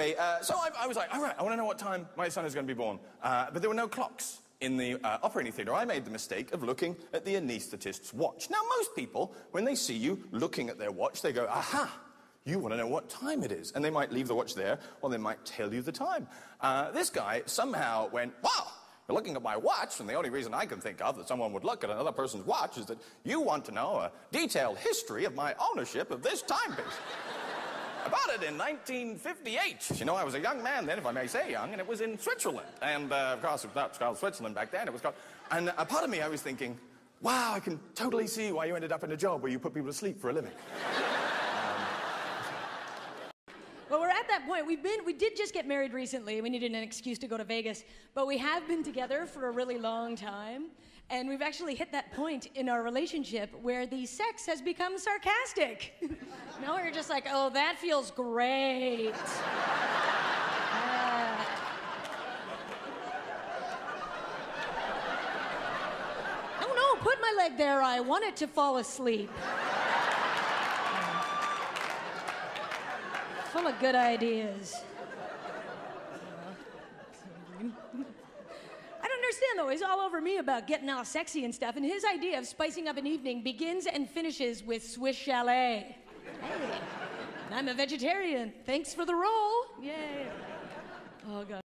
anyway, so I was like, all right, I want to know what time my son is going to be born. But there were no clocks in the operating theatre. I made the mistake of looking at the anaesthetist's watch. Now, most people, when they see you looking at their watch, they go, aha, you want to know what time it is. And they might leave the watch there, or they might tell you the time. This guy somehow went, wow, you're looking at my watch, and the only reason I can think of that someone would look at another person's watch is that you want to know a detailed history of my ownership of this timepiece. About it in 1958. You know, I was a young man then, if I may say young, and it was in Switzerland. And, of course, it was called Switzerland back then. It was called... And a part of me, I was thinking, wow, I can totally see why you ended up in a job where you put people to sleep for a living. Well, we're at that point. We did just get married recently. We needed an excuse to go to Vegas. But we have been together for a really long time. And we've actually hit that point in our relationship where the sex has become sarcastic. Now we're just like, oh, that feels great. No, put my leg there. I want it to fall asleep. Full of good ideas. I don't understand, though. He's all over me about getting all sexy and stuff, and his idea of spicing up an evening begins and finishes with Swiss Chalet. Hey, and I'm a vegetarian. Thanks for the roll. Yay. Oh, God.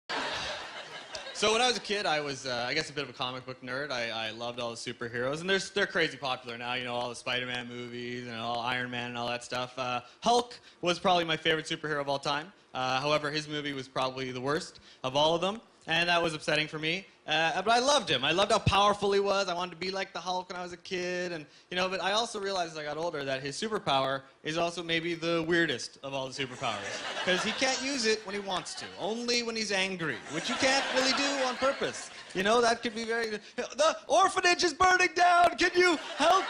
So when I was a kid, I was, I guess, a bit of a comic book nerd. I loved all the superheroes, and they're crazy popular now. You know, all the Spider-Man movies and all Iron Man and all that stuff. Hulk was probably my favorite superhero of all time. However, his movie was probably the worst of all of them, and that was upsetting for me. But I loved him. I loved how powerful he was. I wanted to be like the Hulk when I was a kid, and you know. But I also realized as I got older that his superpower is also maybe the weirdest of all the superpowers, because he can't use it when he wants to, only when he's angry, which you can't really do on purpose. You know, that could be very. The orphanage is burning down. Can you help?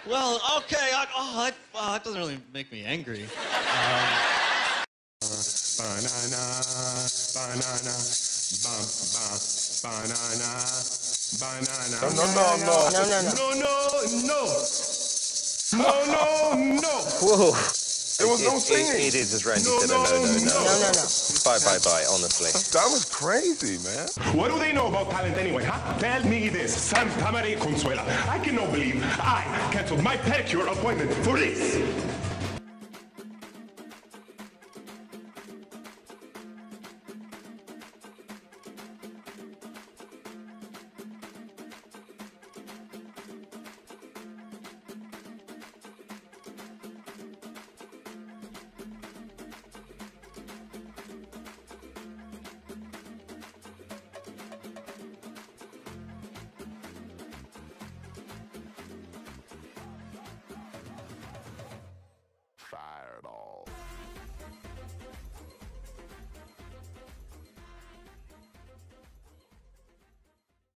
Well, okay. That doesn't really make me angry. Banana, banana, banana, banana. No. Whoa. There was no singing. It is, as Randy said, no. Bye, honestly. That was crazy, man. What do they know about talent anyway, huh? Tell me this, Santa Maria Consuela. I cannot believe I canceled my pedicure appointment for this.